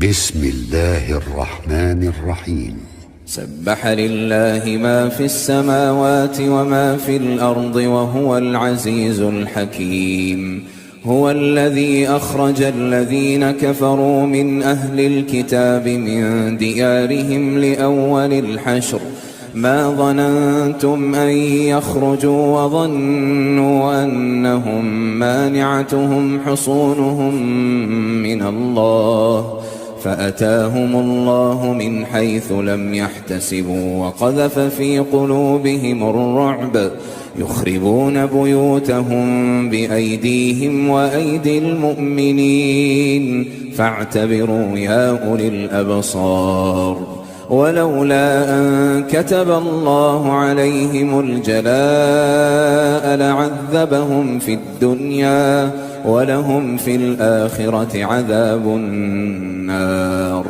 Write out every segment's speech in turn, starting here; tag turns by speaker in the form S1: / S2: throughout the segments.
S1: بسم الله الرحمن الرحيم.
S2: سبح لله ما في السماوات وما في الأرض وهو العزيز الحكيم. هو الذي أخرج الذين كفروا من أهل الكتاب من ديارهم لأول الحشر ما ظننتم أن يخرجوا وظنوا أنهم مانعتهم حصونهم من الله فأتاهم الله من حيث لم يحتسبوا وقذف في قلوبهم الرعب يخربون بيوتهم بأيديهم وأيدي المؤمنين فاعتبروا يا أولي الأبصار. ولولا أن كتب الله عليهم الجلاء لعذبهم في الدنيا ولهم في الآخرة عذاب النار.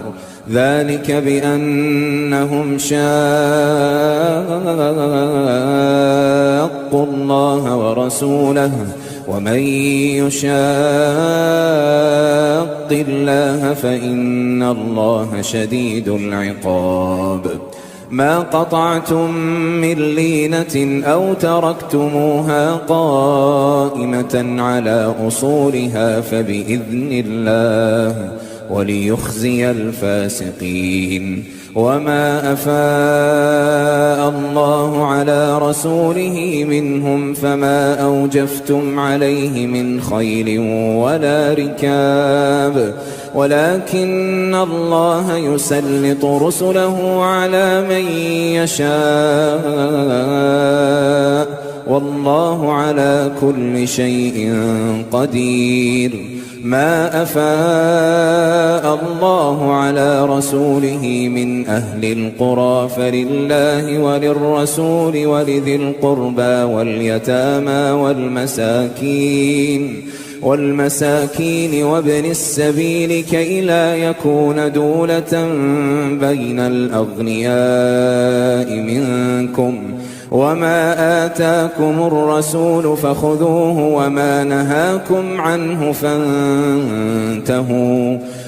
S2: ذلك بأنهم شاقوا الله ورسوله ومن يشاق الله فإن الله شديد العقاب. ما قطعتم من لينة أو تركتموها قائمة على أصولها فبإذن الله وليخزي الفاسقين. وما أفاء الله على رسوله منهم فما أوجفتم عليه من خيل ولا ركاب ولكن الله يسلط رسله على من يشاء والله على كل شيء قدير. ما أفاء الله على رسوله من أهل القرى فلله وللرسول ولذي القربى واليتامى والمساكين وابن السبيل كي لا يكون دولة بين الأغنياء منكم. وما آتاكم الرسول فخذوه وما نهاكم عنه فانتهوا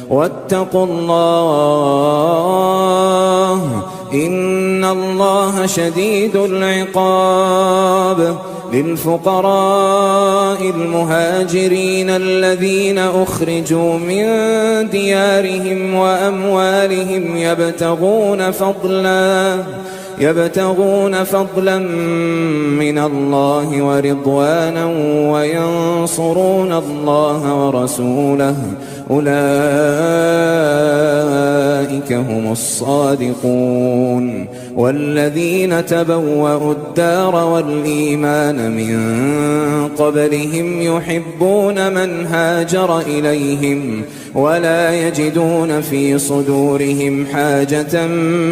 S2: واتقوا الله إن الله شديد العقاب. للفقراء المهاجرين الذين أخرجوا من ديارهم وأموالهم يبتغون فضلا من الله ورضوانا وينصرون الله ورسوله أولئك هم الصادقون. والذين تبوأوا الدار والإيمان من قبلهم يحبون من هاجر إليهم ولا يجدون في صدورهم حاجة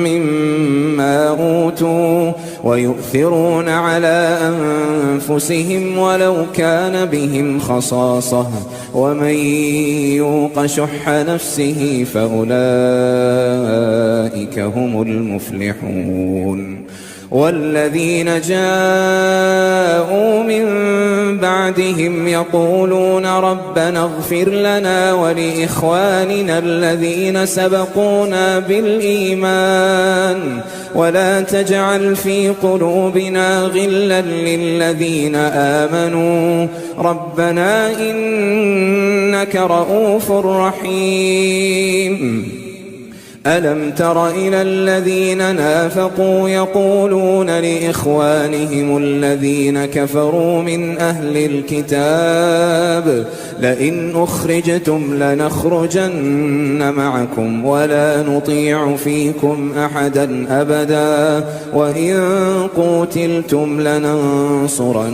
S2: مما أوتوا ويؤثرون على أنفسهم ولو كان بهم خصاصة ومن يوق شح نفسه فأولئك هم المفلحون. والذين جاءوا من بعدهم يقولون ربنا اغفر لنا ولإخواننا الذين سبقونا بالإيمان ولا تجعل في قلوبنا غلا للذين آمنوا ربنا إنك رؤوف رحيم. ألم تر إلى الذين نافقوا يقولون لإخوانهم الذين كفروا من أهل الكتاب لئن أخرجتم لنخرجن معكم ولا نطيع فيكم أحدا أبدا وإن قوتلتم لننصرنكم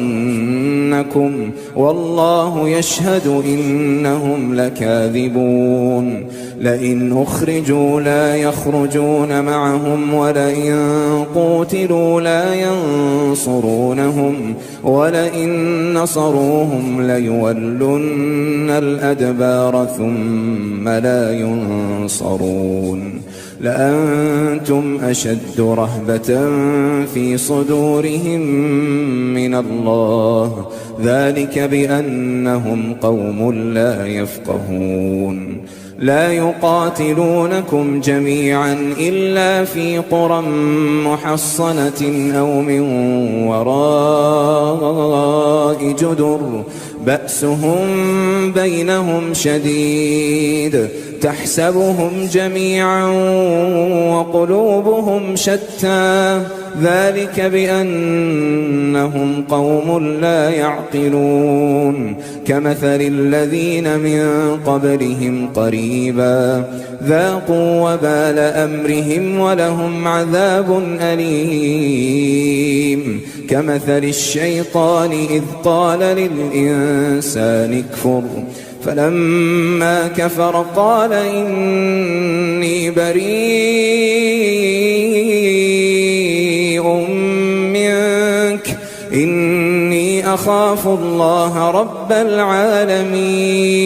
S2: والله يشهد إنهم لكاذبون. لئن أخرجوا لا يخرجون معهم ولئن قوتلوا لا ينصرونهم ولئن نصروهم ليولن الأدبار ثم لا ينصرون. لأنتم أشد رهبة في صدورهم من الله ذلك بأنهم قوم لا يفقهون. لا يقاتلونكم جميعا إلا في قرى محصنة أو من وراء جدر بأسهم بينهم شديد تحسبهم جميعا وقلوبهم شتى ذلك بأنهم قوم لا يعقلون كمثل الذين من قبلهم قريبا ذاقوا وبال أمرهم ولهم عذاب أليم كمثل الشيطان إذ قال للإنسان اكفر فلما كفر قال إني بريء منك إني أخاف الله رب العالمين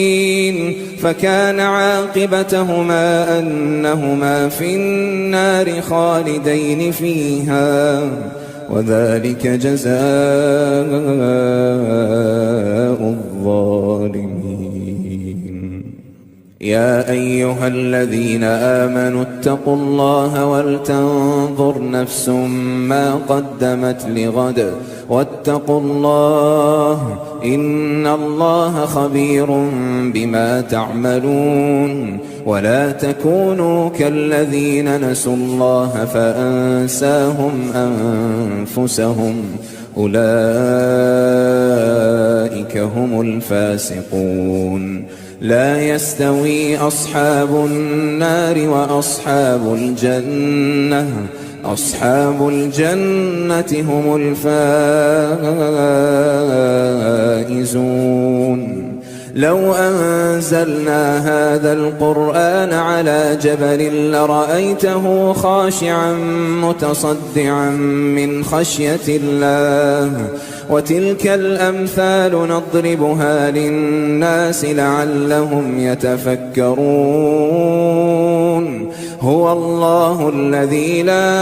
S2: فكان عاقبتهما أنهما في النار خالدين فيها وذلك جزاء الظالمين. يا أيها الذين آمنوا اتقوا الله ولتنظر نفس ما قدمت لغد واتقوا الله إن الله خبير بما تعملون ولا تكونوا كالذين نسوا الله فأنساهم أنفسهم أولئك هم الفاسقون. لا يستوي أصحاب النار وأصحاب الجنة أصحاب الجنة هم الفائزون. لو أنزلنا هذا القرآن على جبل لرأيته خاشعا متصدعا من خشية الله وتلك الأمثال نضربها للناس لعلهم يتفكرون. هو الله الذي لا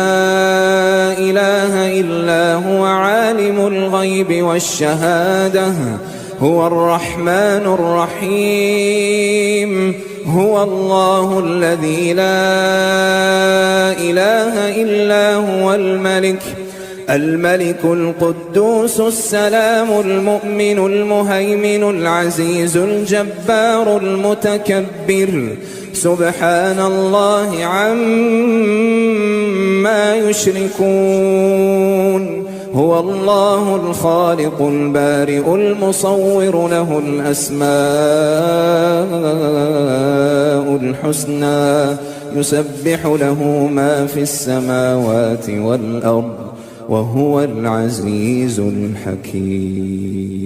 S2: إله إلا هو عالم الغيب والشهادة هو الرحمن الرحيم. هو الله الذي لا إله إلا هو الملك القدوس السلام المؤمن المهيمن العزيز الجبار المتكبر سبحان الله عما يشركون. هو الله الخالق البارئ المصور له الأسماء الحسنى يسبح له ما في السماوات والأرض وهو العزيز الحكيم.